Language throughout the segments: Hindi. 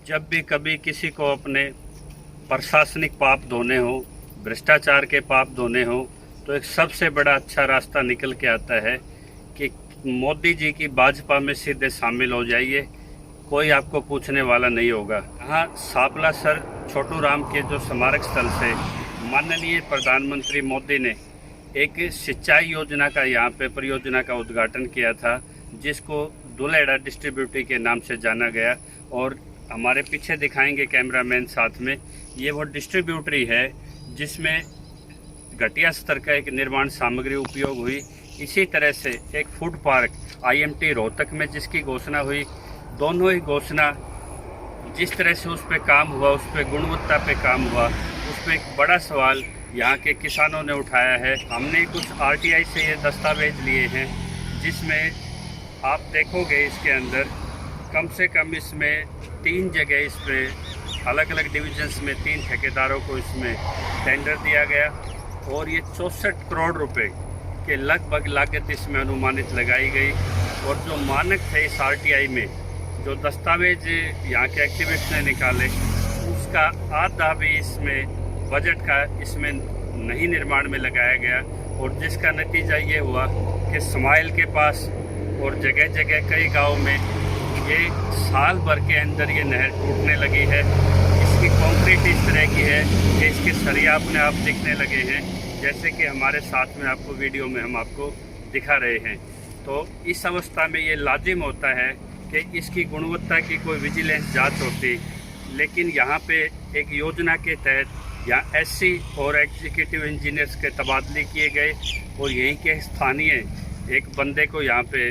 जब भी कभी किसी को अपने प्रशासनिक पाप धोने हो, भ्रष्टाचार के पाप धोने हो, तो एक सबसे बड़ा अच्छा रास्ता निकल के आता है कि मोदी जी की भाजपा में सीधे शामिल हो जाइए। कोई आपको पूछने वाला नहीं होगा। यहाँ सापलासर छोटू राम के जो स्मारक स्थल से माननीय प्रधानमंत्री मोदी ने एक सिंचाई योजना का यहाँ पे परियोजना का उद्घाटन किया था, जिसको दुलेड़ा डिस्ट्रीब्यूटरी के नाम से जाना गया। और हमारे पीछे दिखाएंगे कैमरामैन साथ में, ये वो डिस्ट्रीब्यूटरी है जिसमें घटिया स्तर का एक निर्माण सामग्री उपयोग हुई। इसी तरह से एक फूड पार्क IMT रोहतक में जिसकी घोषणा हुई, दोनों ही घोषणा जिस तरह से उस पर काम हुआ, उस पर गुणवत्ता पे काम हुआ, उस पर एक बड़ा सवाल यहाँ के किसानों ने उठाया है। हमने कुछ RTI से ये दस्तावेज लिए हैं, जिसमें आप देखोगे इसके अंदर कम से कम इसमें 3 जगह इसमें अलग अलग डिविजन्स में 3 ठेकेदारों को इसमें टेंडर दिया गया और ये 64 करोड़ रुपए के लगभग लागत इसमें अनुमानित लगाई गई। और जो मानक थे इस RTI में, जो दस्तावेज यहाँ के एक्टिविस्ट ने निकाले, उसका आधा भी इसमें बजट का इसमें नहीं निर्माण में लगाया गया। और जिसका नतीजा ये हुआ कि स्माइल के पास और जगह जगह कई गाँव में ये साल भर के अंदर ये नहर टूटने लगी है। इसकी कंक्रीट इस तरह की है कि इसके सरिया अपने आप दिखने लगे हैं, जैसे कि हमारे साथ में आपको वीडियो में हम आपको दिखा रहे हैं। तो इस अवस्था में ये लाजिम होता है कि इसकी गुणवत्ता की कोई विजिलेंस जांच होती, लेकिन यहाँ पे एक योजना के तहत यहाँ SC और एग्जीक्यूटिव इंजीनियर्स के तबादले किए गए और यहीं के स्थानीय एक बंदे को यहाँ पे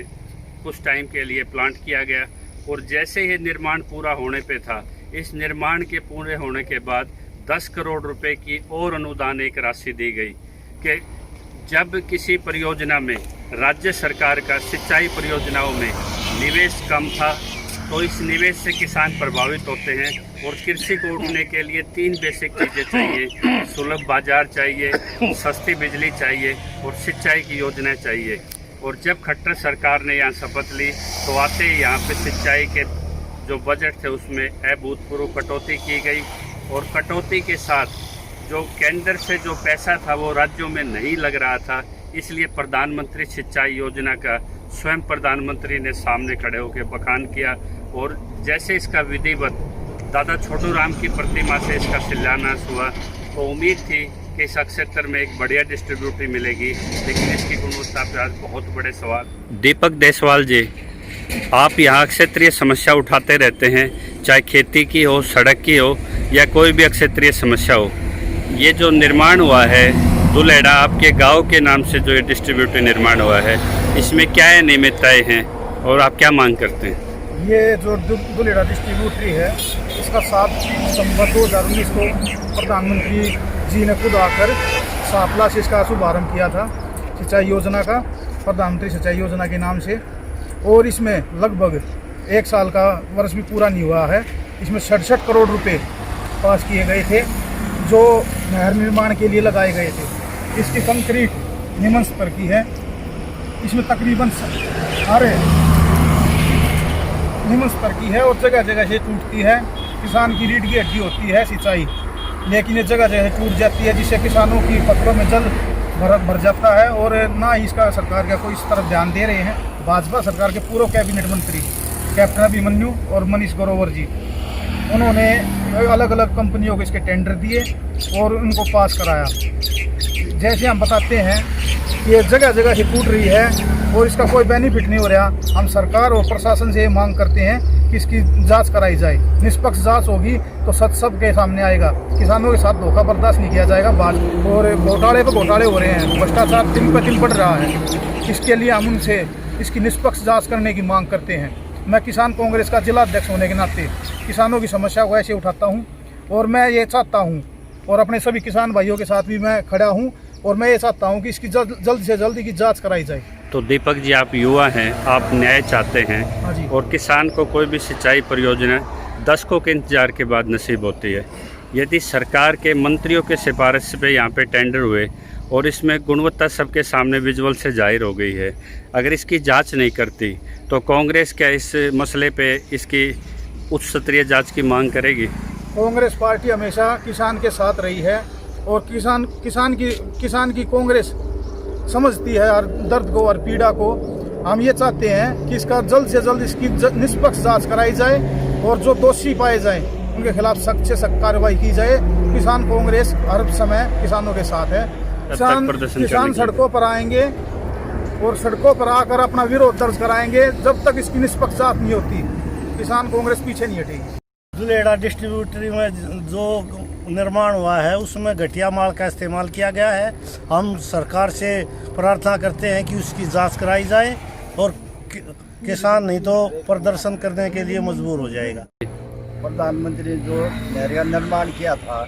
कुछ टाइम के लिए प्लांट किया गया। और जैसे ही निर्माण पूरा होने पे था, इस निर्माण के पूरे होने के बाद 10 करोड़ रुपए की और अनुदान एक राशि दी गई कि जब किसी परियोजना में राज्य सरकार का सिंचाई परियोजनाओं में निवेश कम था, तो इस निवेश से किसान प्रभावित होते हैं। और कृषि को उठने के लिए 3 बेसिक चीज़ें चाहिए, सुलभ बाजार चाहिए, सस्ती बिजली चाहिए और सिंचाई की योजना चाहिए। और जब खट्टर सरकार ने यहाँ शपथ ली, तो आते ही यहाँ पे सिंचाई के जो बजट थे उसमें अभूतपूर्व कटौती की गई। और कटौती के साथ जो केंद्र से जो पैसा था वो राज्यों में नहीं लग रहा था, इसलिए प्रधानमंत्री सिंचाई योजना का स्वयं प्रधानमंत्री ने सामने खड़े होकर बखान किया। और जैसे इसका विधिवत दादा छोटू राम की प्रतिमा से इसका शिलान्यास हुआ, तो उम्मीद थी कि इस क्षेत्र में एक बढ़िया डिस्ट्रीब्यूटरी मिलेगी, लेकिन इसकी गुणवत्ता पर आज बहुत बड़े सवाल। दीपक देसवाल जी, आप यहाँ क्षेत्रीय समस्या उठाते रहते हैं, चाहे खेती की हो, सड़क की हो या कोई भी क्षेत्रीय समस्या हो। ये जो निर्माण हुआ है दुलेड़ा आपके गांव के नाम से, जो ये डिस्ट्रीब्यूटरी निर्माण हुआ है, इसमें क्या अनियमितताएं हैं और आप क्या मांग करते हैं? ये जो दुलेड़ा डिस्ट्रीब्यूटरी है, इसका 7 दिसंबर 2019 को प्रधानमंत्री जी ने खुद आकर सापला से इसका शुभारम्भ किया था, सिंचाई योजना का, प्रधानमंत्री सिंचाई योजना के नाम से। और इसमें लगभग 1 साल का वर्ष भी पूरा नहीं हुआ है। इसमें 67 करोड़ रुपए पास किए गए थे, जो नहर निर्माण के लिए लगाए गए थे। इसकी कंक्रीट निम्न स्तर की है, इसमें तकरीबन सारे निम्न स्तर की है और जगह जगह से टूटती है। किसान की रीढ़ की हड्डी होती है सिंचाई, लेकिन ये जगह जगह टूट जाती है, जिससे किसानों की फसलों में जल भर जाता है। और ना ही इसका सरकार का कोई इस तरफ ध्यान दे रहे हैं। भाजपा सरकार के पूर्व कैबिनेट मंत्री कैप्टन अभिमन्यु और मनीष ग्रोवर जी, उन्होंने अलग अलग कंपनियों को इसके टेंडर दिए और उनको पास कराया। जैसे हम बताते हैं कि ये जगह जगह से टूट रही है और इसका कोई बेनिफिट नहीं हो रहा। हम सरकार और प्रशासन से ये मांग करते हैं कि इसकी जांच कराई जाए। निष्पक्ष जांच होगी तो सच सबके सामने आएगा। किसानों के साथ धोखा बर्दाश्त नहीं किया जाएगा। और घोटाले पे घोटाले हो रहे हैं, भ्रष्टाचार दिन पर दिन बढ़ रहा है। इसके लिए हम उनसे इसकी निष्पक्ष जाँच करने की मांग करते हैं। मैं किसान कांग्रेस का जिला अध्यक्ष होने के नाते किसानों की समस्या को ऐसे उठाता हूँ और मैं ये चाहता हूँ, और अपने सभी किसान भाइयों के साथ भी मैं खड़ा हूँ, और मैं ये चाहता हूँ कि इसकी जल्द से जल्द की जांच कराई जाए। तो दीपक जी, आप युवा हैं, आप न्याय चाहते हैं। हाँ जी। और किसान को कोई भी सिंचाई परियोजना दशकों के इंतजार के बाद नसीब होती है। यदि सरकार के मंत्रियों के सिफारिश पे यहाँ पे टेंडर हुए और इसमें गुणवत्ता सबके सामने विजुअल से जाहिर हो गई है, अगर इसकी जांच नहीं करती तो कांग्रेस क्या इस मसले पे इसकी उच्च स्तरीय जांच की मांग करेगी? कांग्रेस पार्टी हमेशा किसान के साथ रही है और किसान की कांग्रेस समझती है हर दर्द को और पीड़ा को। हम ये चाहते हैं कि इसका जल्द से जल्द इसकी निष्पक्ष जांच कराई जाए और जो दोषी पाए जाएं उनके खिलाफ सख्त से सख्त कार्रवाई की जाए। किसान कांग्रेस हर समय किसानों के साथ है। किसान सड़कों पर आएंगे और सड़कों पर आकर अपना विरोध दर्ज कराएंगे जब तक इसकी निष्पक्ष जांच नहीं होती। किसान कांग्रेस पीछे नहीं हटेगी। दुलेड़ा डिस्ट्रीब्यूटरी में जो निर्माण हुआ है उसमें घटिया माल का इस्तेमाल किया गया है। हम सरकार से प्रार्थना करते हैं कि उसकी जांच कराई जाए और किसान नहीं तो प्रदर्शन करने के लिए मजबूर हो जाएगा। प्रधानमंत्री जो नहर का निर्माण किया था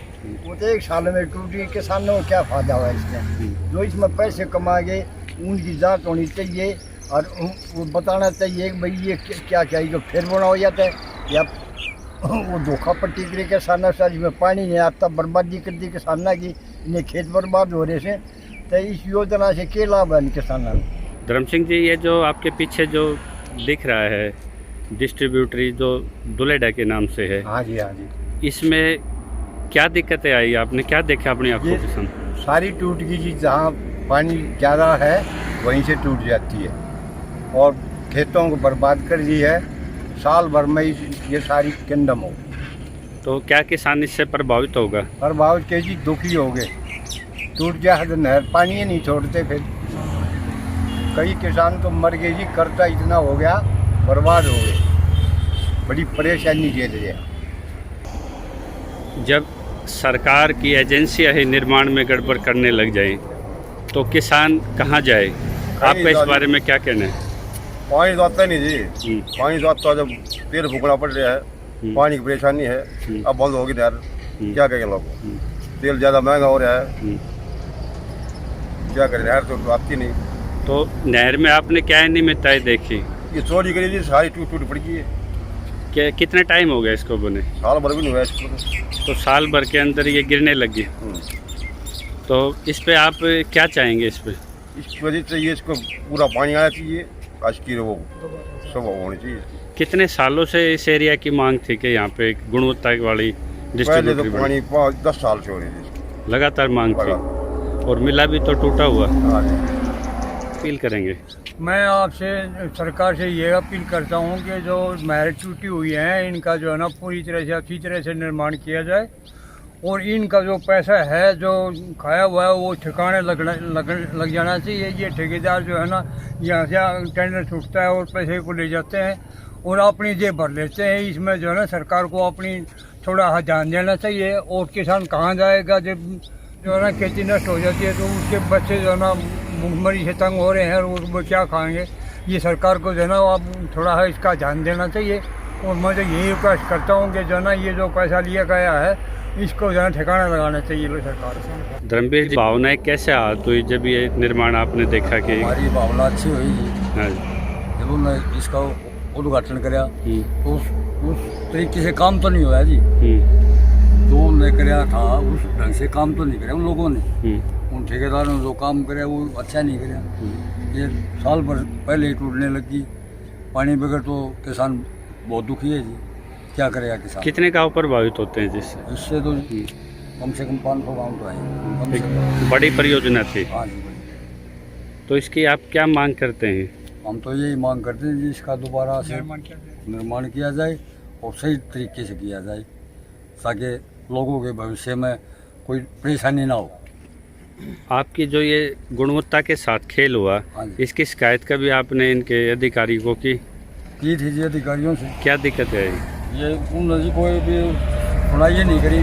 वो तो 1 साल में टूटी। किसानों को क्या फायदा हुआ इसमें? जो इसमें पैसे कमा गए उनकी जांच होनी चाहिए और वो बताना चाहिए कि भाई ये क्या क्या जो फिर बना हो जाता है या वो धोखा पट्टी करे किसानों से। जिसमें पानी नहीं आता बर्बादी कर दी किसानों की, इन्हें खेत बर्बाद हो रहे से। तो इस योजना से क्या लाभ है किसानों को? धर्म सिंह जी, ये जो आपके पीछे जो दिख रहा है डिस्ट्रीब्यूटरी जो दुलेड़ा के नाम से है, हाँ जी हाँ जी, इसमें क्या दिक्कतें आई? आपने क्या देखा अपनी आंखों के सामने? सारी टूट गई जी। जहाँ पानी ज़्यादा है वहीं से टूट जाती है और खेतों को बर्बाद कर दी है। साल भर में ये सारी कंडम हो। तो क्या किसान इससे प्रभावित होगा? प्रभावित के जी दुखी हो गए। टूट गया है तो नहर पानी ही नहीं छोड़ते। फिर कई किसान तो मर गए जी। कर्जा इतना हो गया बर्बाद हो गए। बड़ी परेशानी झेल रहे हैं। जब सरकार की एजेंसियां ही निर्माण में गड़बड़ करने लग जाए तो किसान कहाँ जाए? आपका इस बारे में क्या कहना है? पानी तो आता नहीं जी। पानी तो आता जब तेल फूकना पड़ रहा है। पानी की परेशानी है। अब बंद होगी नहर, क्या करेंगे लोग? तेल ज़्यादा महंगा हो रहा है, क्या करें? नहर तो आती नहीं। तो नहर में आपने क्या अनियमितताएं देखी? ये चोरी करी जी, सारी टूट पड़ गई है। क्या कितने टाइम हो गया इसको बने? साल भर भी नहीं हुआ इसको। तो साल भर के अंदर ये गिरने लगी। तो इस पे आप क्या चाहेंगे? इस पे इस वजह से ये इसको पूरा पानी आना चाहिए। आज की वो सब होनी चाहिए। कितने सालों से इस एरिया की मांग थी कि यहाँ पे गुणवत्ता वाली पहले तो डिस्ट्रीब्यूटरी पानी 10 साल से हो रही थी। लगातार मांग थी और मिला भी तो टूटा हुआ। हाँ जी। अपील करेंगे। मैं आपसे सरकार से ये अपील करता हूँ कि जो नहर टूटी हुई है इनका जो है ना पूरी तरह से अच्छी तरह से निर्माण किया जाए और इनका जो पैसा है जो खाया हुआ है वो ठिकाने लग जाना चाहिए। ये ठेकेदार जो है ना यहाँ से टेंडर छूटता है और पैसे को ले जाते हैं और अपनी जेब भर लेते हैं। इसमें जो है ना सरकार को अपनी थोड़ा ध्यान देना चाहिए। और किसान कहाँ जाएगा जब जो है ना खेती नष्ट हो जाती है तो उसके बच्चे जो है ना भूखमरी से तंग हो रहे हैं और वो क्या खाएंगे? ये सरकार को जो है ना आप थोड़ा है इसका ध्यान देना चाहिए। और मैं तो यही रिक्वेस्ट करता हूँ कि जो है ना ये जो पैसा लिया गया है इसको जो है ठिकाना लगाना चाहिए सरकार से। धर्मवीर जी, भावनाएं कैसे आहत हुई जब ये निर्माण आपने देखा कि? हमारी भावना अच्छी हुई जी। हाँ, जब उन्होंने इसका उद्घाटन कराया तो उस तरीके से काम तो नहीं हुआ जी। जो उन्होंने कराया था उस ढंग से काम तो नहीं कराया उन लोगों ने। उन ठेकेदारों ने जो काम कराया वो अच्छा नहीं कराया। ये साल भर पहले ही टूटने लगी। पानी बगैर तो किसान बहुत दुखी है जी। क्या करेगा किसान? कितने गाँव प्रभावित होते हैं जिससे? इससे तो कम से कम 500 गाँव तो आए। बड़ी परियोजना थी। हाँ जी बड़ी। तो इसकी आप क्या मांग करते हैं? हम तो यही मांग करते हैं जी इसका दोबारा से निर्माण किया जाए और सही तरीके से किया जाए ताकि लोगों के भविष्य में कोई परेशानी ना हो। आपकी जो ये गुणवत्ता के साथ खेल हुआ, इसकी शिकायत कभी आपने इनके अधिकारी को की थी जी अधिकारियों से? क्या दिक्कत है? ये उन्होंने कोई भी सुनाई नहीं करी।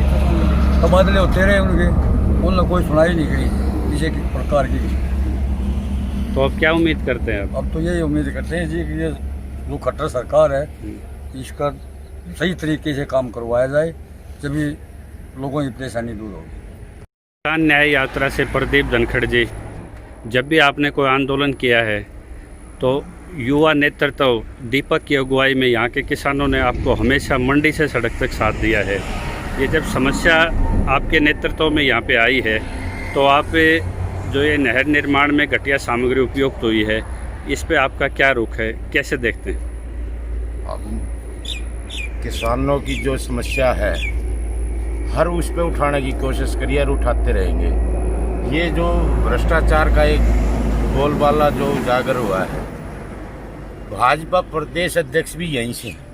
तबादले होते रहे उनके, उन्होंने कोई सुनाई नहीं करी किसी प्रकार की। तो अब क्या उम्मीद करते हैं? अब तो यही उम्मीद करते हैं जी कि ये जो खट्टर सरकार है इसका सही तरीके से काम करवाया जाए जब ये लोगों की परेशानी दूर होगी। किसान न्याय यात्रा से प्रदीप धनखड़ जी, जब भी आपने कोई आंदोलन किया है तो युवा नेतृत्व दीपक की अगुवाई में यहाँ के किसानों ने आपको हमेशा मंडी से सड़क तक साथ दिया है। ये जब समस्या आपके नेतृत्व में यहाँ पे आई है तो आप जो ये नहर निर्माण में घटिया सामग्री उपयुक्त हुई है इस पे आपका क्या रुख है, कैसे देखते हैं? किसानों की जो समस्या है हर उस पे उठाने की कोशिश करिए और उठाते रहेंगे। ये जो भ्रष्टाचार का एक बोलबाला जो उजागर हुआ है, भाजपा प्रदेश अध्यक्ष भी यहीं से हैं।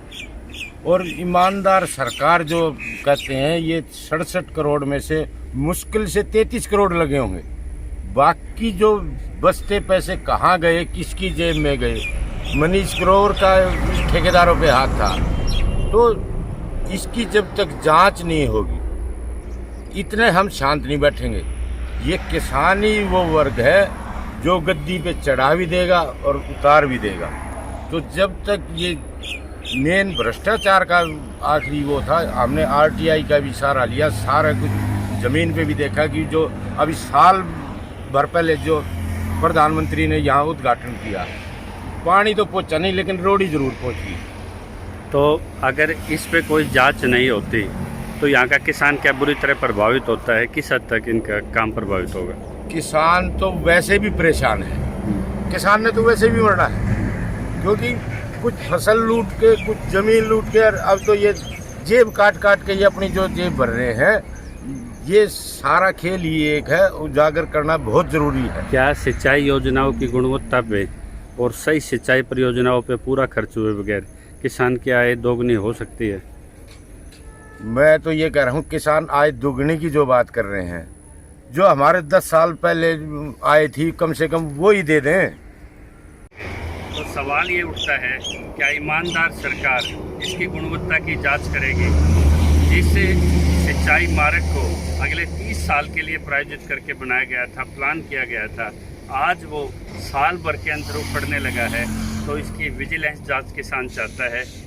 और ईमानदार सरकार जो कहते हैं, ये 67 करोड़ में से मुश्किल से 33 करोड़ लगे होंगे। बाकी जो बचते पैसे कहाँ गए, किसकी जेब में गए? मनीष ग्रोवर का ठेकेदारों पे हाथ था। तो इसकी जब तक जांच नहीं होगी, इतने हम शांत नहीं बैठेंगे। ये किसान ही वो वर्ग है जो गद्दी पे चढ़ा भी देगा और उतार भी देगा। तो जब तक ये मेन भ्रष्टाचार का आखिरी वो था, हमने आरटीआई का भी सहारा लिया, सारा कुछ ज़मीन पे भी देखा कि जो अभी साल भर पहले जो प्रधानमंत्री ने यहाँ उद्घाटन किया, पानी तो पहुँचा नहीं लेकिन रोड ही ज़रूर पहुँच गई। तो अगर इस पे कोई जांच नहीं होती तो यहाँ का किसान क्या बुरी तरह प्रभावित होता है? किस हद तक इनका काम प्रभावित होगा? किसान तो वैसे भी परेशान है, किसान ने तो वैसे भी मरना है, क्योंकि कुछ फसल लूट के, कुछ जमीन लूट के, और अब तो ये जेब काट काट के ये अपनी जो जेब भर रहे हैं। ये सारा खेल ही एक है, उजागर करना बहुत ज़रूरी है। क्या सिंचाई योजनाओं की गुणवत्ता पे और सही सिंचाई परियोजनाओं पे पूरा खर्च हुए बगैर किसान की आय दोगुनी हो सकती है? मैं तो ये कह रहा हूँ, किसान आय दुगनी की जो बात कर रहे हैं, जो हमारे 10 साल पहले आय थी, कम से कम वो ही दे दें। तो सवाल ये उठता है, क्या ईमानदार सरकार इसकी गुणवत्ता की जांच करेगी, जिससे सिंचाई मार्ग को अगले 30 साल के लिए प्रायोजित करके बनाया गया था, प्लान किया गया था, आज वो साल भर के अंदर उखड़ने लगा है। तो इसकी विजिलेंस जांच किसान चाहता है।